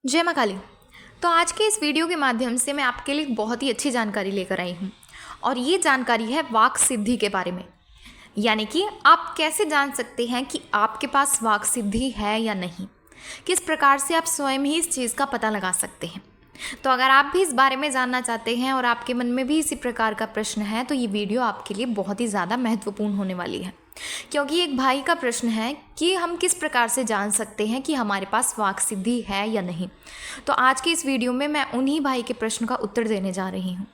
जय माँ काली। तो आज के इस वीडियो के माध्यम से मैं आपके लिए बहुत ही अच्छी जानकारी लेकर आई हूँ और ये जानकारी है वाक सिद्धि के बारे में। यानी कि आप कैसे जान सकते हैं कि आपके पास वाक सिद्धि है या नहीं, किस प्रकार से आप स्वयं ही इस चीज़ का पता लगा सकते हैं। तो अगर आप भी इस बारे में जानना चाहते हैं और आपके मन में भी इसी प्रकार का प्रश्न है तो ये वीडियो आपके लिए बहुत ही ज़्यादा महत्वपूर्ण होने वाली है, क्योंकि एक भाई का प्रश्न है कि हम किस प्रकार से जान सकते हैं कि हमारे पास वाक सिद्धि है या नहीं। तो आज के इस वीडियो में मैं उन्हीं भाई के प्रश्न का उत्तर देने जा रही हूँ।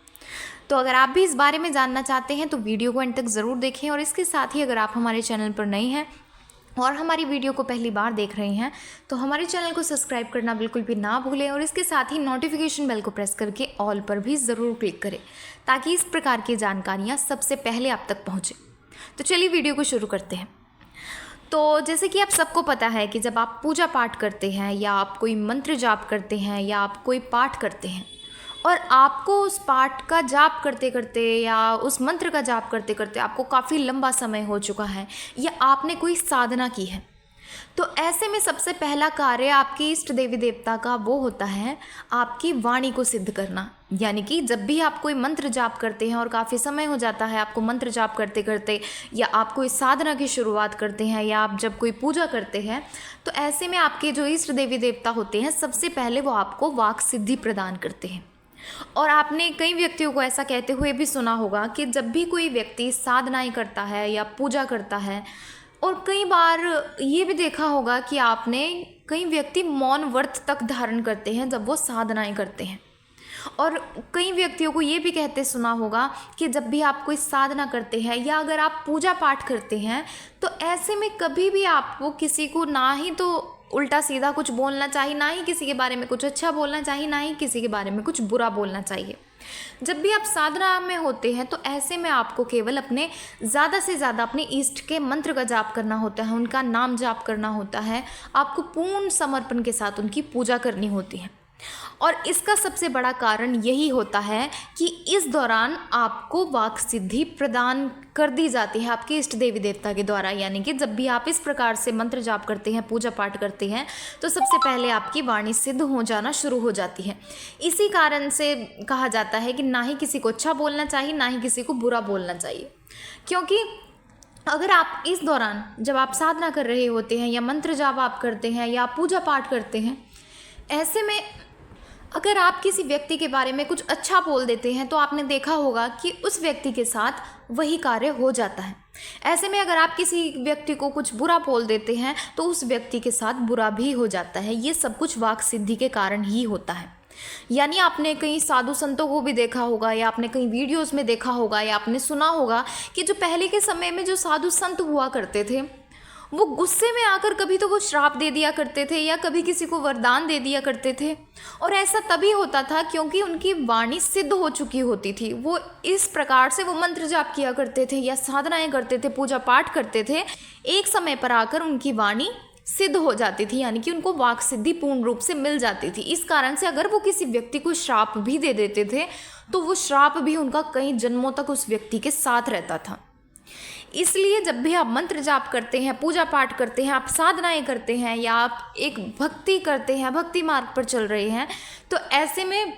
तो अगर आप भी इस बारे में जानना चाहते हैं तो वीडियो को अंत तक ज़रूर देखें, और इसके साथ ही अगर आप हमारे चैनल पर नए हैं और हमारी वीडियो को पहली बार देख रहे हैं तो हमारे चैनल को सब्सक्राइब करना बिल्कुल भी ना भूलें, और इसके साथ ही नोटिफिकेशन बेल को प्रेस करके ऑल पर भी ज़रूर क्लिक करें ताकि इस प्रकार की जानकारियाँ सबसे पहले आप तक पहुँचें। तो चलिए वीडियो को शुरू करते हैं। तो जैसे कि आप सबको पता है कि जब आप पूजा पाठ करते हैं या आप कोई मंत्र जाप करते हैं या आप कोई पाठ करते हैं और आपको उस पाठ का जाप करते करते या उस मंत्र का जाप करते करते आपको काफ़ी लंबा समय हो चुका है या आपने कोई साधना की है, तो ऐसे में सबसे पहला कार्य आपके इष्ट देवी देवता का वो होता है आपकी वाणी को सिद्ध करना। यानी कि जब भी आप कोई मंत्र जाप करते हैं और काफ़ी समय हो जाता है आपको मंत्र जाप करते करते, या आप कोई साधना की शुरुआत करते हैं या आप जब कोई पूजा करते हैं, तो ऐसे में आपके जो इष्ट देवी देवता होते हैं सबसे पहले वो आपको वाक सिद्धि प्रदान करते हैं। और आपने कई व्यक्तियों को ऐसा कहते हुए भी सुना होगा कि जब भी कोई व्यक्ति साधनाएं करता है या पूजा करता है, और कई बार ये भी देखा होगा कि आपने कई व्यक्ति मौन व्रत तक धारण करते हैं जब वो साधनाएं करते हैं, और कई व्यक्तियों को ये भी कहते सुना होगा कि जब भी आप कोई साधना करते हैं या अगर आप पूजा पाठ करते हैं तो ऐसे में कभी भी आपको किसी को ना ही तो उल्टा सीधा कुछ बोलना चाहिए, ना ही किसी के बारे में कुछ अच्छा बोलना चाहिए, ना ही किसी के बारे में कुछ बुरा बोलना चाहिए। जब भी आप साधना में होते हैं तो ऐसे में आपको केवल अपने ज़्यादा से ज़्यादा अपने इष्ट के मंत्र का जाप करना होता है, उनका नाम जाप करना होता है, आपको पूर्ण समर्पण के साथ उनकी पूजा करनी होती है। और इसका सबसे बड़ा कारण यही होता है कि इस दौरान आपको वाक सिद्धि प्रदान कर दी जाती है आपके इष्ट देवी देवता के द्वारा। यानी कि जब भी आप इस प्रकार से मंत्र जाप करते हैं, पूजा पाठ करते हैं, तो सबसे पहले आपकी वाणी सिद्ध हो जाना शुरू हो जाती है। इसी कारण से कहा जाता है कि ना ही किसी को अच्छा बोलना चाहिए, ना ही किसी को बुरा बोलना चाहिए, क्योंकि अगर आप इस दौरान जब आप साधना कर रहे होते हैं या मंत्र जाप आप करते हैं या पूजा पाठ करते हैं, ऐसे में अगर आप किसी व्यक्ति के बारे में कुछ अच्छा बोल देते हैं तो आपने देखा होगा कि उस व्यक्ति के साथ वही कार्य हो जाता है। ऐसे में अगर आप किसी व्यक्ति को कुछ बुरा बोल देते हैं तो उस व्यक्ति के साथ बुरा भी हो जाता है। ये सब कुछ वाक सिद्धि के कारण ही होता है। यानी आपने कई साधु संतों को भी देखा होगा या आपने कई वीडियोस में देखा होगा या आपने सुना होगा कि जो पहले के समय में जो साधु संत हुआ करते थे वो गुस्से में आकर कभी तो वो श्राप दे दिया करते थे या कभी किसी को वरदान दे दिया करते थे, और ऐसा तभी होता था क्योंकि उनकी वाणी सिद्ध हो चुकी होती थी। वो इस प्रकार से वो मंत्र जाप किया करते थे या साधनाएं करते थे, पूजा पाठ करते थे, एक समय पर आकर उनकी वाणी सिद्ध हो जाती थी, यानी कि उनको वाक सिद्धि पूर्ण रूप से मिल जाती थी। इस कारण से अगर वो किसी व्यक्ति को श्राप भी दे देते थे तो वो श्राप भी उनका कई जन्मों तक उस व्यक्ति के साथ रहता था। इसलिए जब भी आप मंत्र जाप करते हैं, पूजा पाठ करते हैं, आप साधनाएं करते हैं या आप एक भक्ति करते हैं, भक्ति मार्ग पर चल रहे हैं, तो ऐसे में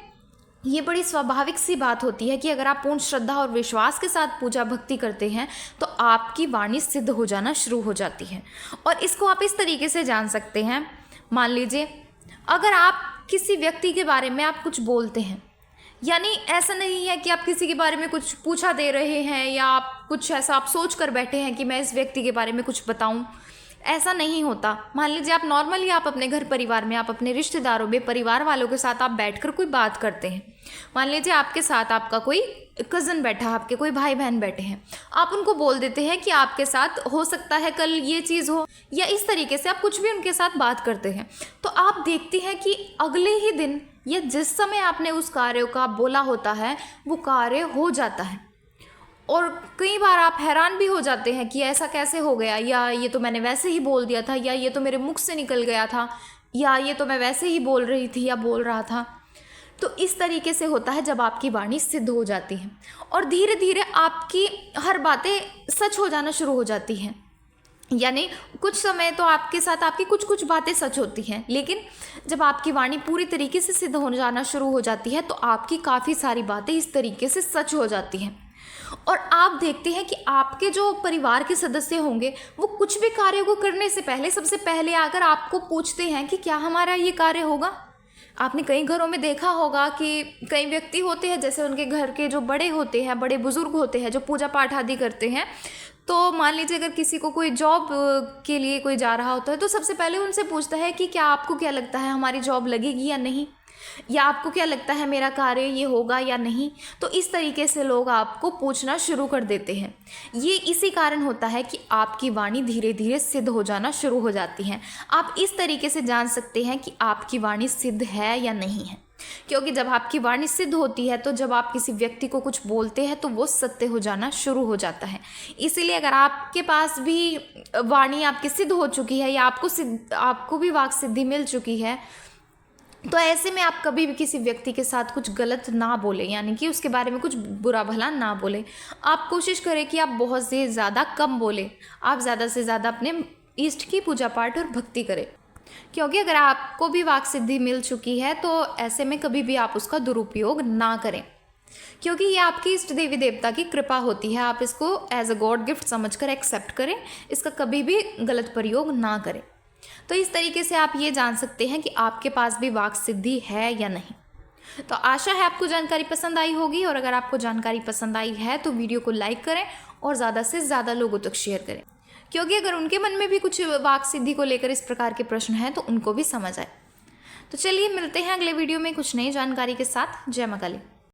ये बड़ी स्वाभाविक सी बात होती है कि अगर आप पूर्ण श्रद्धा और विश्वास के साथ पूजा भक्ति करते हैं तो आपकी वाणी सिद्ध हो जाना शुरू हो जाती है। और इसको आप इस तरीके से जान सकते हैं, मान लीजिए अगर आप किसी व्यक्ति के बारे में आप कुछ बोलते हैं, यानी ऐसा नहीं है कि आप किसी के बारे में कुछ पूछा दे रहे हैं या आप कुछ ऐसा आप सोच कर बैठे हैं कि मैं इस व्यक्ति के बारे में कुछ बताऊं, ऐसा नहीं होता। मान लीजिए आप नॉर्मली आप अपने घर परिवार में, आप अपने रिश्तेदारों में, परिवार वालों के साथ आप बैठकर कोई बात करते हैं। मान लीजिए आपके साथ आपका कोई कज़न बैठा है, आपके कोई भाई बहन बैठे हैं, आप उनको बोल देते हैं कि आपके साथ हो सकता है कल ये चीज़ हो, या इस तरीके से आप कुछ भी उनके साथ बात करते हैं, तो आप देखते हैं कि अगले ही दिन या जिस समय आपने उस कार्य का बोला होता है वो कार्य हो जाता है। और कई बार आप हैरान भी हो जाते हैं कि ऐसा कैसे हो गया, या ये तो मैंने वैसे ही बोल दिया था, या ये तो मेरे मुख से निकल गया था, या ये तो मैं वैसे ही बोल रही थी या बोल रहा था। तो इस तरीके से होता है जब आपकी वाणी सिद्ध हो जाती है और धीरे धीरे आपकी हर बातें सच हो जाना शुरू हो जाती हैं। यानी कुछ समय तो आपके साथ आपकी कुछ कुछ बातें सच होती हैं, लेकिन जब आपकी वाणी पूरी तरीके से सिद्ध हो जाना शुरू हो जाती है तो आपकी काफ़ी सारी बातें इस तरीके से सच हो जाती हैं। और आप देखते हैं कि आपके जो परिवार के सदस्य होंगे वो कुछ भी कार्य को करने से पहले सबसे पहले आकर आपको पूछते हैं कि क्या हमारा ये कार्य होगा। आपने कई घरों में देखा होगा कि कई व्यक्ति होते हैं, जैसे उनके घर के जो बड़े होते हैं, बड़े बुजुर्ग होते हैं जो पूजा पाठ आदि करते हैं, तो मान लीजिए अगर किसी को कोई जॉब के लिए कोई जा रहा होता है तो सबसे पहले उनसे पूछता है कि क्या आपको क्या लगता है हमारी जॉब लगेगी या नहीं, या आपको क्या लगता है मेरा कार्य ये होगा या नहीं। तो इस तरीके से लोग आपको पूछना शुरू कर देते हैं। ये इसी कारण होता है कि आपकी वाणी धीरे धीरे सिद्ध हो जाना शुरू हो जाती है। आप इस तरीके से जान सकते हैं कि आपकी वाणी सिद्ध है या नहीं है, क्योंकि जब आपकी वाणी सिद्ध होती है तो जब आप किसी व्यक्ति को कुछ बोलते हैं तो वो सत्य हो जाना शुरू हो जाता है। इसीलिए अगर आपके पास भी वाणी आपकी सिद्ध हो चुकी है या आपको भी वाक सिद्धि मिल चुकी है, तो ऐसे में आप कभी भी किसी व्यक्ति के साथ कुछ गलत ना बोले, यानी कि उसके बारे में कुछ बुरा भला ना बोले। आप कोशिश करें कि आप बहुत से ज़्यादा कम बोले, आप ज़्यादा से ज़्यादा अपने इष्ट की पूजा पाठ और भक्ति करें, क्योंकि अगर आपको भी वाक सिद्धि मिल चुकी है तो ऐसे में कभी भी आप उसका दुरुपयोग ना करें, क्योंकि ये आपकी इष्ट देवी देवता की कृपा होती है। आप इसको एज अ गॉड गिफ्ट समझकर एक्सेप्ट करें, इसका कभी भी गलत प्रयोग ना करें। तो इस तरीके से आप ये जान सकते हैं कि आपके पास भी वाक सिद्धि है या नहीं। तो आशा है आपको जानकारी पसंद आई होगी, और अगर आपको जानकारी पसंद आई है तो वीडियो को लाइक करें और ज़्यादा से ज़्यादा लोगों तक शेयर करें, क्योंकि अगर उनके मन में भी कुछ वाक सिद्धि को लेकर इस प्रकार के प्रश्न हैं तो उनको भी समझ आए। तो चलिए मिलते हैं अगले वीडियो में कुछ नई जानकारी के साथ। जय मां काली।